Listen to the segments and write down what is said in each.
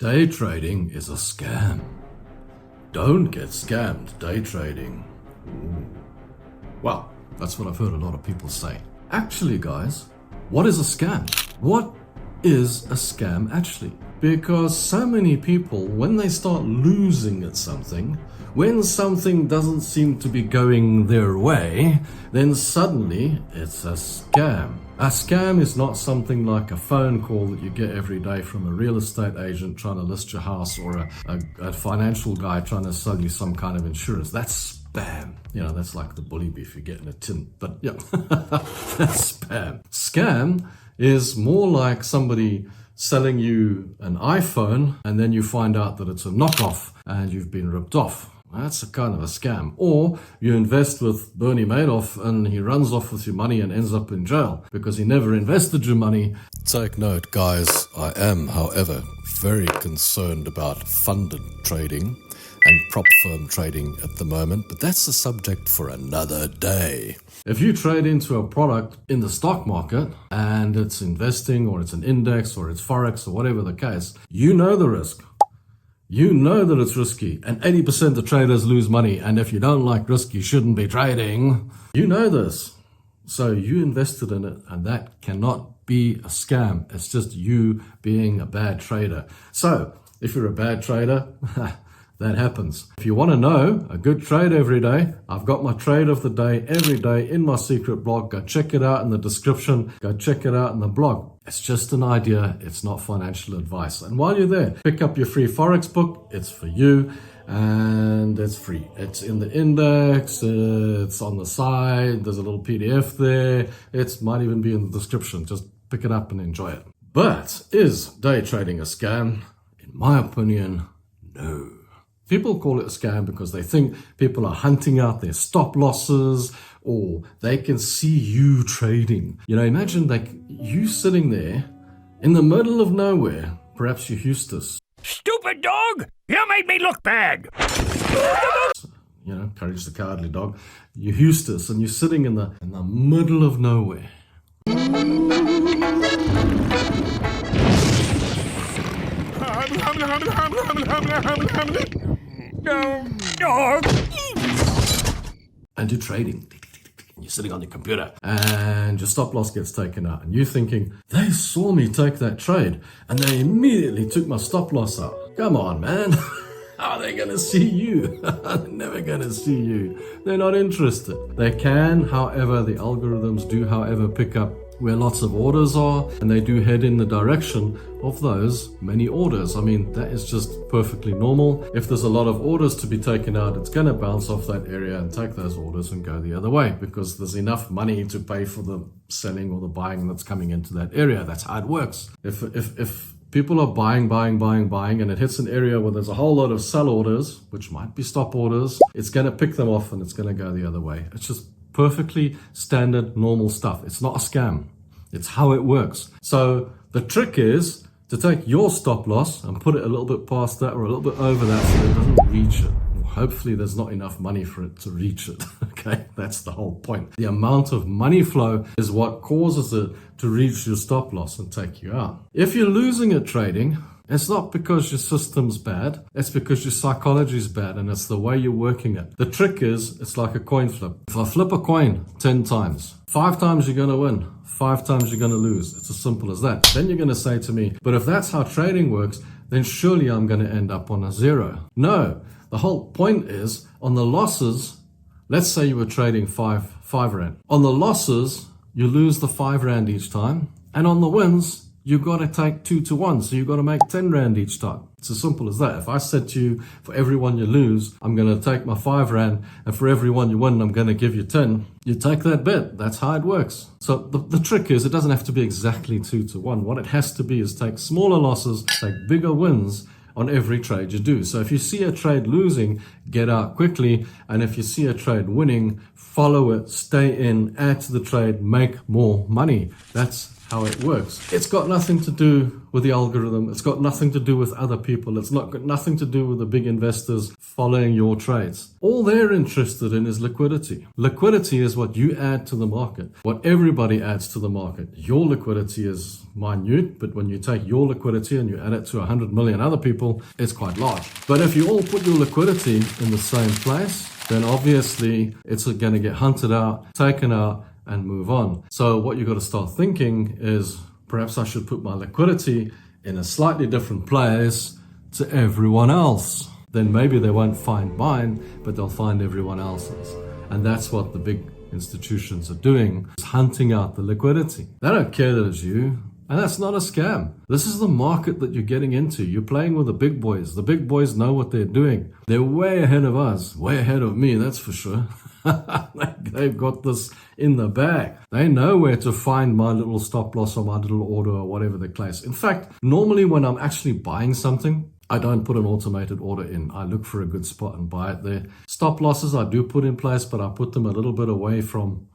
Day trading is a scam. Don't get scammed day trading. Ooh. Well, that's what I've heard a lot of people say. Actually, guys, what is a scam? What is a scam actually? Because so many people, when they start losing at something, when something doesn't seem to be going their way, then suddenly it's a scam. A scam is not something like a phone call that you get every day from a real estate agent trying to list your house, or a financial guy trying to sell you some kind of insurance. That's spam. You know, that's like the bully beef you get in a tin. But yeah, that's spam. Scam is more like somebody selling you an iPhone and then you find out that it's a knockoff and you've been ripped off. That's a kind of a scam. Or you invest with Bernie Madoff and he runs off with your money and ends up in jail because he never invested your money. Take note, guys. I am, however, very concerned about funded trading and prop firm trading at the moment, but that's a subject for another day. If you trade into a product in the stock market and it's investing, or it's an index, or it's Forex, or whatever the case, you know the risk. You know that it's risky, and 80% of traders lose money, and if you don't like risk, you shouldn't be trading. You know this. So you invested in it, and that cannot be a scam. It's just you being a bad trader. So if you're a bad trader, that happens. If you want to know a good trade every day, I've got my trade of the day every day in my secret blog. Go check it out in the description. Go check it out in the blog. It's just an idea. It's not financial advice. And while you're there, pick up your free Forex book. It's for you and it's free. It's in the index. It's on the side. There's a little PDF there. It might even be in the description. Just pick it up and enjoy it. But is day trading a scam? In my opinion, no. People call it a scam because they think people are hunting out their stop losses, or they can see you trading. You know, imagine like you sitting there in the middle of nowhere, perhaps you're Hustis. Stupid dog! You made me look bad! You know, Courage the Cowardly Dog. You're Hustis and you're sitting in the middle of nowhere. Dog! And you're trading. And you're sitting on your computer and your stop loss gets taken out, and you're thinking, they saw me take that trade and they immediately took my stop loss out. Come on, man. How are they going to see you? They're never going to see you. They're not interested. They can, however, the algorithms do, however, pick up where lots of orders are, and they do head in the direction of those many orders. I mean, that is just perfectly normal. If there's a lot of orders to be taken out, it's going to bounce off that area and take those orders and go the other way, because there's enough money to pay for the selling or the buying that's coming into that area. That's how it works. If people are buying, and it hits an area where there's a whole lot of sell orders, which might be stop orders, it's going to pick them off and it's going to go the other way. It's just perfectly standard, normal stuff. It's not a scam. It's how it works. So the trick is to take your stop loss and put it a little bit past that or a little bit over that so it doesn't reach it. Hopefully there's not enough money for it to reach it. Okay, that's the whole point. The amount of money flow is what causes it to reach your stop loss and take you out. If you're losing at trading, it's not because your system's bad, it's because your psychology's bad, and it's the way you're working it. The trick is, it's like a coin flip. If I flip a coin 10 times, 5 times you're going to win, 5 times you're going to lose. It's as simple as that. Then you're going to say to me, but if that's how trading works, then surely I'm going to end up on a zero. No, the whole point is, on the losses, let's say you were trading 5 Rand. On the losses, you lose the 5 Rand each time, and on the wins, you've got to take 2 to 1, so you've got to make 10 Rand each time. It's as simple as that. If I said to you, for every one you lose, I'm going to take my 5 Rand, and for every one you win, I'm going to give you 10, you take that bet. That's how it works. So the trick is, it doesn't have to be exactly 2 to 1. What it has to be is take smaller losses, take bigger wins on every trade you do. So if you see a trade losing, get out quickly. And if you see a trade winning, follow it, stay in, add to the trade, make more money. That's how it works. It's got nothing to do with the algorithm. It's got nothing to do with other people. It's not got nothing to do with the big investors following your trades. All they're interested in is liquidity. Liquidity is what you add to the market, what everybody adds to the market. Your liquidity is minute, but when you take your liquidity and you add it to 100 million other people, it's quite large. But if you all put your liquidity in the same place, then obviously it's going to get hunted out, taken out, and move on. So what you've got to start thinking is, perhaps I should put my liquidity in a slightly different place to everyone else. Then maybe they won't find mine, but they'll find everyone else's. And that's what the big institutions are doing, is hunting out the liquidity. They don't care that it's you. And that's not a scam. This is the market that you're getting into. You're playing with the big boys. The big boys know what they're doing. They're way ahead of us, way ahead of me, that's for sure. They've got this in the bag. They know where to find my little stop loss or my little order or whatever the case. In fact, normally when I'm actually buying something, I don't put an automated order in. I look for a good spot and buy it there. Stop losses I do put in place, but I put them a little bit away from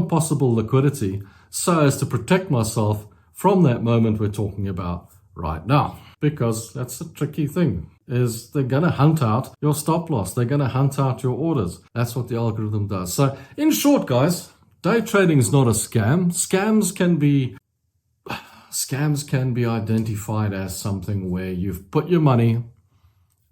possible liquidity so as to protect myself from that moment we're talking about right now. Because that's the tricky thing, is they're going to hunt out your stop loss. They're going to hunt out your orders. That's what the algorithm does. So in short, guys, day trading is not a scam. Scams can be identified as something where you've put your money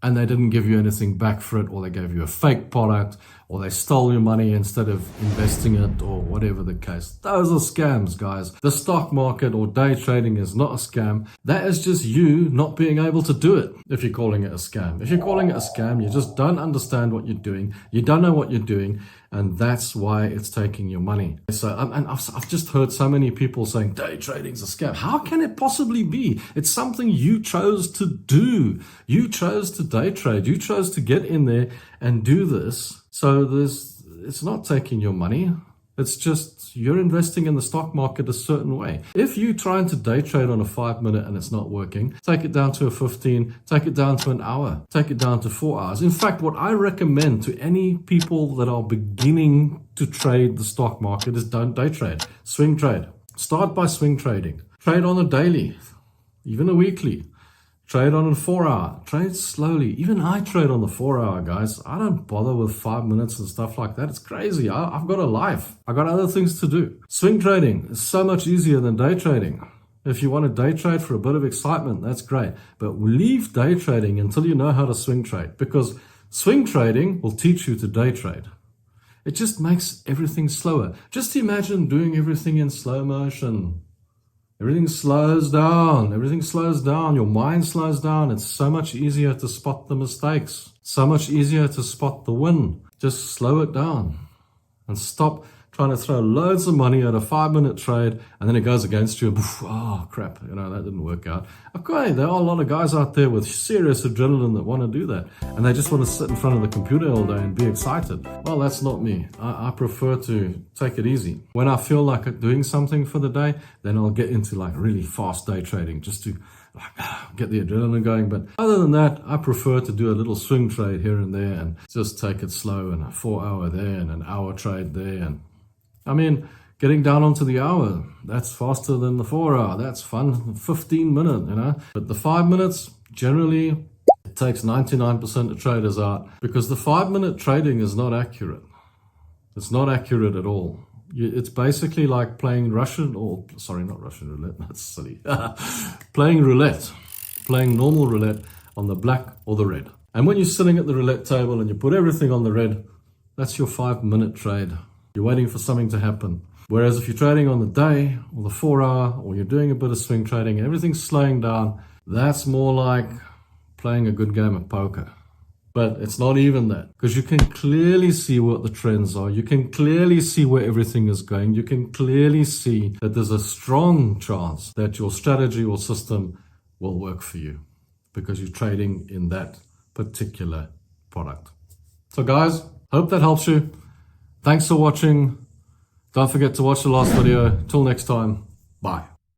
and they didn't give you anything back for it, or they gave you a fake product, or they stole your money instead of investing it, or whatever the case. Those are scams, guys. The stock market or day trading is not a scam. That is just you not being able to do it if you're calling it a scam. If you're calling it a scam, you just don't understand what you're doing. You don't know what you're doing, and that's why it's taking your money. So, and I've just heard so many people saying day trading's a scam. How can it possibly be? It's something you chose to do. You chose to day trade. You chose to get in there and do this. So it's not taking your money. It's just you're investing in the stock market a certain way. If you're trying to day trade on a 5-minute and it's not working, take it down to a 15, take it down to an hour, take it down to 4 hours. In fact, what I recommend to any people that are beginning to trade the stock market is don't day trade, swing trade. Start by swing trading. Trade on a daily, even a weekly. Trade on a 4-hour. Trade slowly. Even I trade on the 4-hour, guys. I don't bother with 5 minutes and stuff like that. It's crazy. I've got a life. I've got other things to do. Swing trading is so much easier than day trading. If you want to day trade for a bit of excitement, that's great. But leave day trading until you know how to swing trade, because swing trading will teach you to day trade. It just makes everything slower. Just imagine doing everything in slow motion. Everything slows down. Everything slows down. Your mind slows down. It's so much easier to spot the mistakes. So much easier to spot the win. Just slow it down and stop trying to throw loads of money at a 5-minute trade, and then it goes against you. Oh, crap. That didn't work out. Okay, there are a lot of guys out there with serious adrenaline that want to do that, and they just want to sit in front of the computer all day and be excited. Well, that's not me. I prefer to take it easy. When I feel like doing something for the day, then I'll get into like really fast day trading just to get the adrenaline going. But other than that, I prefer to do a little swing trade here and there and just take it slow, and a 4-hour there and an hour trade there. And getting down onto the hour, that's faster than the 4-hour. That's fun. 15-minute, But the 5 minutes, generally, it takes 99% of traders out, because the 5-minute trading is not accurate. It's not accurate at all. It's basically like playing not Russian roulette, that's silly. Playing roulette, playing normal roulette on the black or the red. And when you're sitting at the roulette table and you put everything on the red, that's your 5-minute trade. You're waiting for something to happen. Whereas if you're trading on the day or the 4-hour, or you're doing a bit of swing trading, everything's slowing down, that's more like playing a good game of poker. But it's not even that, because you can clearly see what the trends are. You can clearly see where everything is going. You can clearly see that there's a strong chance that your strategy or system will work for you, because you're trading in that particular product. So guys, hope that helps you. Thanks for watching. Don't forget to watch the last video. Till next time, bye.